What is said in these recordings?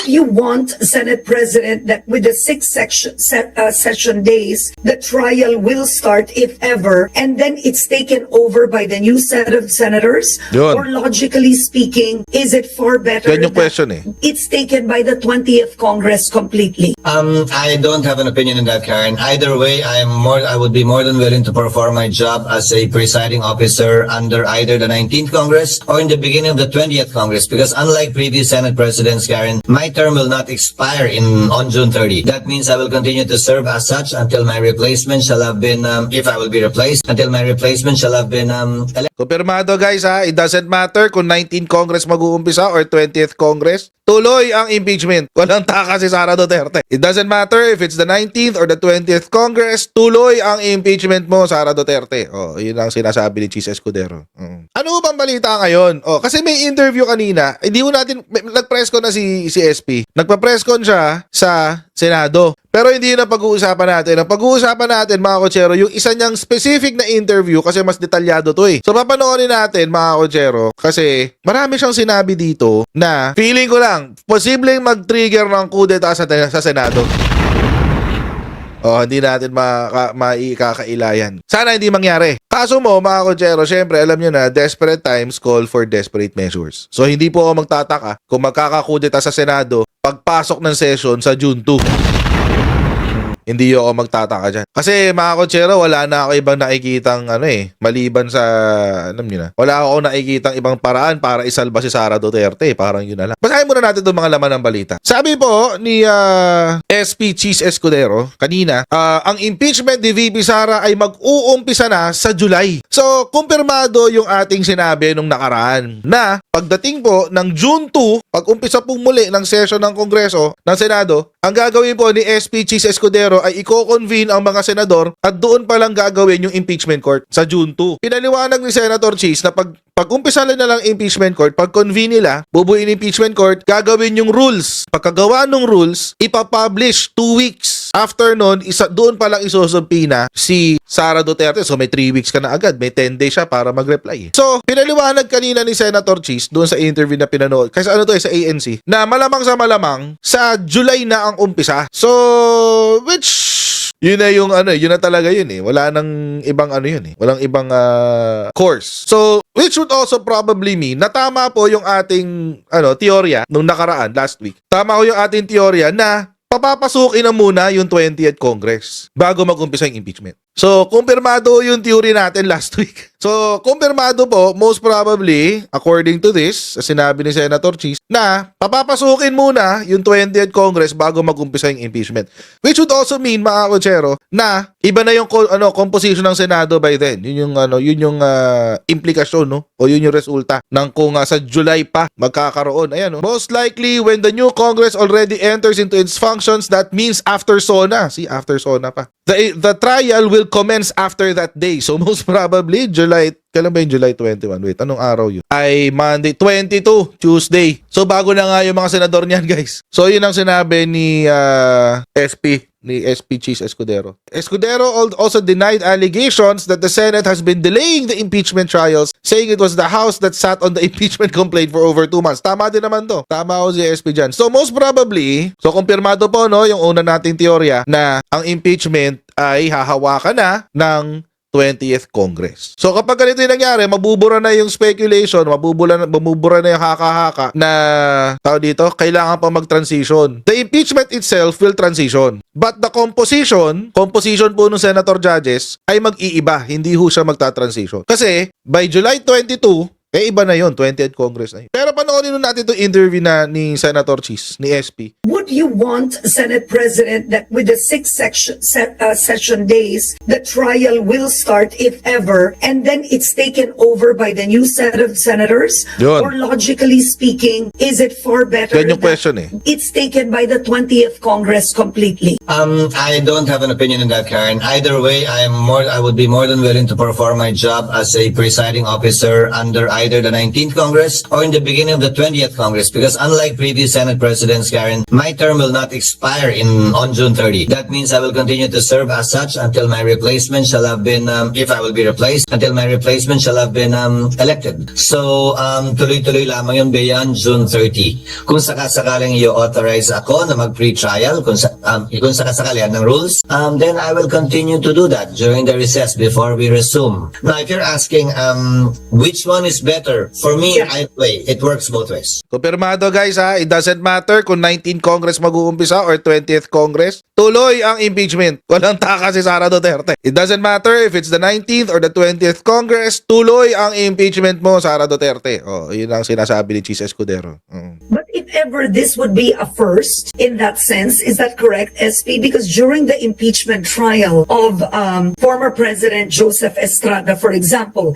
Would you want, Senate President, that with the session days, the trial will start, if ever, and then it's taken over by the new set of senators? Yun. Or logically speaking, is it far better Yan yung that question eh. it's taken by the 20th Congress completely? I don't have an opinion on that, Karen. Either way, I would be more than willing to perform my job as a presiding officer under either the 19th Congress or in the beginning of the 20th Congress, because unlike previous Senate presidents, Karen, my term will not expire on June 30. That means I will continue to serve as such until my replacement shall have been, if I will be replaced, until my replacement shall have been elected. Kumpirmado guys ha, it doesn't matter kung 19th Congress mag-uumpisa or 20th Congress. Tuloy ang impeachment. Walang taka si Sara Duterte. It doesn't matter if it's the 19th or the 20th Congress, tuloy ang impeachment mo, Sara Duterte. Oh, yun ang sinasabi ni Cheese Escudero. Ano bang balita ngayon? Oh, kasi may interview kanina. Hindi mo natin, nag-press con na si SP. Nagpa-press con siya sa Senado. Pero hindi na pag-uusapan natin. Ang pag-uusapan natin, mga kotsero, yung isa niyang specific na interview kasi mas detalyado to eh. So papanoorin natin, mga kotsero, kasi marami siyang sinabi dito na feeling ko lang, posibleng mag-trigger ng coup d'etat sa Senado. Oh, hindi natin maikakailayan. Sana hindi mangyari. Kaso mo, mga kotsero, syempre, alam nyo na, desperate times call for desperate measures. So hindi po ako magtataka kung magkaka-coup d'etat sa Senado pagpasok ng session sa June 2. Hindi ako magtataka dyan. Kasi mga kotsero, wala na ako ibang nakikitang maliban sa, alam nyo na, wala ako nakikitang ibang paraan para isalba si Sara Duterte. Parang yun na lang. Basahin muna natin itong mga laman ng balita. Sabi po ni SP Cheese Escudero kanina, ang impeachment ni VP Sara ay mag-uumpisa na sa July. So, kumpirmado yung ating sinabi nung nakaraan na pagdating po ng June 2, pag-umpisa pong muli ng session ng Kongreso, ng Senado, ang gagawin po ni SP Cheese Escudero ay i-convene ang mga senador at doon pa lang gagawin yung impeachment court sa June 2. Pinaliwanag ni Senator Cheese na pag-umpisa na lang impeachment court, pag-convene nila, bubuin impeachment court, gagawin yung rules. Pagkagawa ng rules, ipapublish 2 weeks. After nun, doon pa lang isusubpina si Sara Duterte. So may 3 weeks ka na agad. May 10 days siya para mag-reply. So, pinaliwanag kanina ni Senator Cheese doon sa interview na pinanood. Kasi ano to sa ANC, na malamang sa July na ang umpisa. So, which yun na yung yun na talaga yun eh. Wala nang ibang yun eh. Walang ibang course. So, which would also probably mean na tama po yung ating teorya nung nakaraan last week. Tama ko yung ating teorya na papapasukin na muna yung 20th Congress bago mag-umpisa yung impeachment. So, kumpirmado yung theory natin last week. So, kumpirmado po, most probably, according to this, sinabi ni Senator Cheese, na papapasukin muna yung 20th Congress bago mag-umpisa yung impeachment. Which would also mean, mga kotsero, na iba na yung composition ng Senado by then. Yun yung implikasyon, no? O yun yung resulta ng kung sa July pa magkakaroon. Ayan, no? Most likely, when the new Congress already enters into its functions, that means after SONA. See, after SONA pa. The trial will commence after that day. So most probably kailan ba yung July 21? Wait, anong araw yun? Ay Monday 22, Tuesday. So bago na nga yung mga senador niyan, guys. So yun ang sinabi ni SP Cheese Escudero. Escudero also denied allegations that the Senate has been delaying the impeachment trials, saying it was the House that sat on the impeachment complaint for over 2 months. Tama din naman to. Tama ako si SP dyan. So most probably, so kumpirmado po yung una nating teorya na ang impeachment ay hahawakan na ng 20th Congress. So kapag ganito yung nangyari, mabubura na yung speculation, mabubura na yung haka-haka na dito, kailangan pa mag-transition. The impeachment itself will transition. But the composition po ng senator judges ay mag-iiba. Hindi ho siya magta-transition. Kasi by July 22, iba na yun, 20th Congress na yun. Pero panoorin natin itong interview na ni Senator Cheese, ni SP. Would you want, Senate President, that with the session days, the trial will start, if ever, and then it's taken over by the new set of senators? Yun. Or logically speaking, is it far better Yan yung question eh. it's taken by the 20th Congress completely? I don't have an opinion on that, Karen. Either way, I would be more than willing to perform my job as a presiding officer under either the 19th Congress or in the beginning of the 20th Congress. Because unlike previous Senate presidents, Karen, my term will not expire on June 30. That means I will continue to serve as such until my replacement shall have been, if I will be replaced, until my replacement shall have been elected. So, tuloy-tuloy lamang yun beyond June 30. Kung sakasakaling i-authorize ako na mag-pre-trial, kung sakasakalian ng rules, then I will continue to do that during the recess before we resume. Now, if you're asking which one is better, for me, either way, it works both ways. Kumpirmado guys ha, it doesn't matter kung 19 Congress mag-uumpisa or 20th Congress, tuloy ang impeachment. Walang taka si Sara Duterte. It doesn't matter if it's the 19th or the 20th Congress, tuloy ang impeachment mo, Sara Duterte. Oh, yun ang sinasabi ni Chis Escudero. But if ever this would be a first in that sense, is that correct, SP? Because during the impeachment trial of former President Joseph Estrada, for example,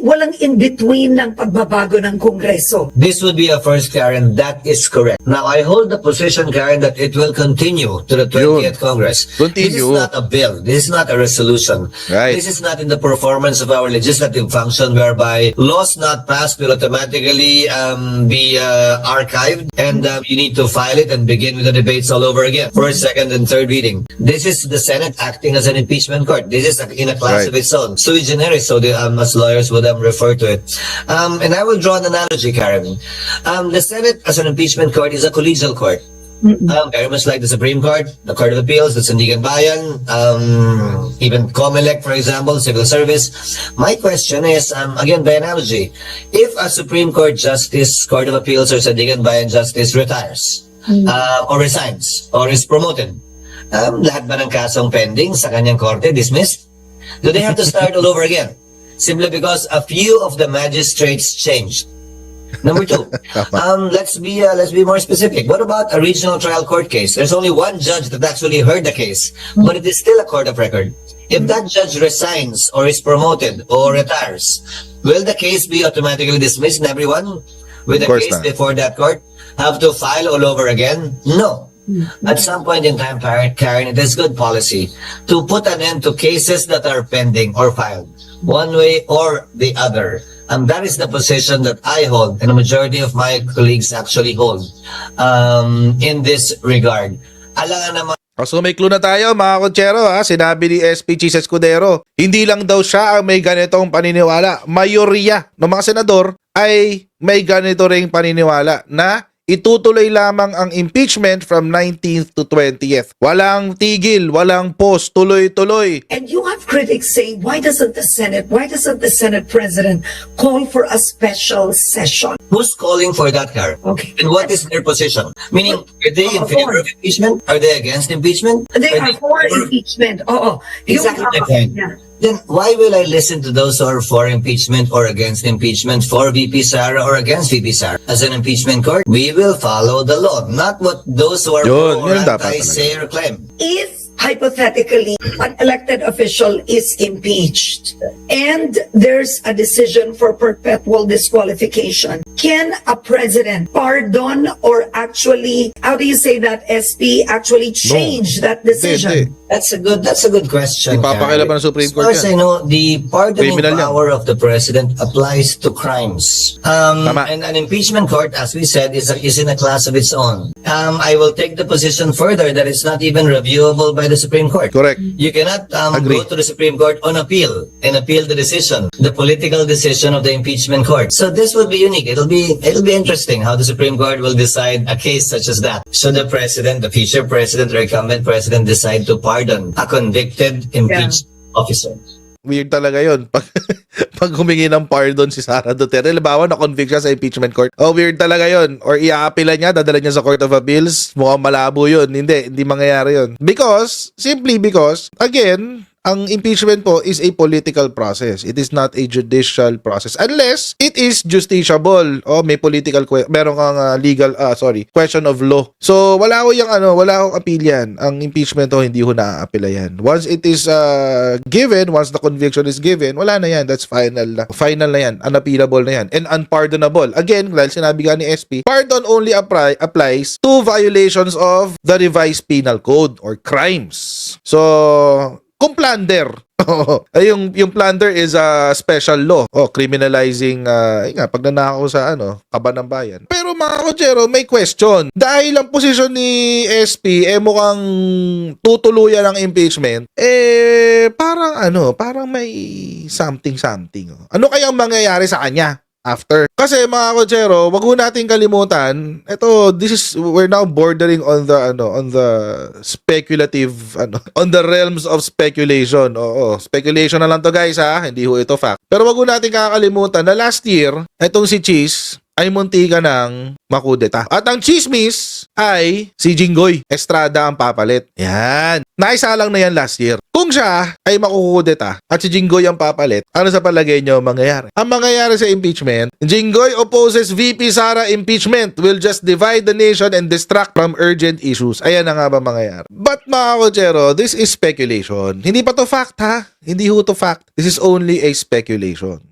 walang in-between ng pagbabago ng Kongreso. This would be a first, Karen. That is correct. Now, I hold the position, Karen, that it will continue to the 20th Congress. This is not a bill. This is not a resolution. Right. This is not in the performance of our legislative function whereby laws not passed will automatically be archived and you need to file it and begin with the debates all over again. First, second, and third reading. This is the Senate acting as an impeachment court. This is in a class of its own. Sui generis, so as lawyers would refer to it. And I will draw an analogy, Karen. The Senate as an impeachment court is a collegial court. Very much like the Supreme Court, the Court of Appeals, the Sandigan Bayan, even COMELEC, for example, civil service. My question is, again, by analogy, if a Supreme Court Justice, Court of Appeals, or Sandigan Bayan Justice retires, or resigns, or is promoted, lahat ba ng kasong pending sa kanyang korte dismissed? Do they have to start all over again? Simply because a few of the magistrates changed. Number two, let's be more specific. What about a regional trial court case? There's only one judge that actually heard the case, but it is still a court of record. If that judge resigns or is promoted or retires, will the case be automatically dismissed and everyone with the case before that court have to file all over again? No. At some point in time, Karen, it is good policy to put an end to cases that are pending or filed, one way or the other. And that is the position that I hold and a majority of my colleagues actually hold in this regard. Alangan naman. So may clue na tayo mga konsyero ha, sinabi ni SP Chis Escudero, hindi lang daw siya ang may ganitong paniniwala. Mayorya ng mga senador ay may ganito ring paniniwala na itutuloy lamang ang impeachment from 19th to 20th. Walang tigil, walang pause, tuloy-tuloy. And you have critics saying, why doesn't the Senate President call for a special session? Who's calling for that, Karen? Okay. And what is their position? Meaning, are they in favor of impeachment? Are they against impeachment? They are for impeachment. Exactly my point. Yeah. Then why will I listen to those who are for impeachment or against impeachment, for VP Sara or against VP Sara? As an impeachment court, we will follow the law, not what those who are for or anti say or claim. If hypothetically an elected official is impeached and there's a decision for perpetual disqualification, can a president pardon or actually, how do you say that, SP, actually change that decision? That's a good question. Ipapakilaban ng Supreme As Court far as I know, the pardoning Criminal yan. power of the president applies to crimes. And an impeachment court, as we said, is in a class of its own. I will take the position further that it's not even reviewable by the Supreme Court. Correct. You cannot Agree. go to the Supreme Court on appeal and appeal the decision, the political decision of the impeachment court. So this will be unique. It'll be interesting how the Supreme Court will decide a case such as that. Should the president, the future president, or incumbent president decide to pardon a convicted impeached officer? Weird talaga yun. Pag humingi ng pardon si Sara Duterte, halimbawa na-convict siya sa impeachment court. Oh, weird talaga yun. Or i-aapila niya, dadala niya sa Court of Appeals. Mukhang malabo yun. Hindi mangyayari yun. Simply because, again, ang impeachment po is a political process. It is not a judicial process. Unless it is justiciable. O may political, meron kang question of law. So, wala akong appeal yan. Ang impeachment ho, hindi ho na-appeal yan. Once it is given, once the conviction is given, wala na yan. That's final na. Final na yan. Unappealable na yan. And unpardonable. Again, dahil sinabi nga ni SP, pardon only applies to violations of the revised penal code or crimes. So, Kung plunder. Ay, yung plunder is a special law. Criminalizing pag nanakaw sa kaba ng bayan. Pero mga kotsero, may question. Dahil ang posisyon ni SP mukhang tutuluyan ng impeachment, parang may something. Ano kayang mangyayari sa kanya after? Kasi mga kotsero, wag ho nating kalimutan, we're now bordering on the speculative, on the realms of speculation. Oo, speculation na lang to guys ha, hindi ho ito fact. Pero wag ho nating kakalimutan na last year, itong si Cheese ay muntika ng makudeta. At ang chismis ay si Jinggoy Estrada ang papalit. Yan. Naisalang na yan last year. Kung siya ay makukudeta at si Jinggoy ang papalit, ano sa palagay nyo mangyayari? Ang mangyayari sa impeachment, Jinggoy opposes VP Sara impeachment will just divide the nation and distract from urgent issues. Ayan na nga ba mangyayari? But mga kotsero, this is speculation. Hindi pa to fact ha? Hindi ho to fact. This is only a speculation.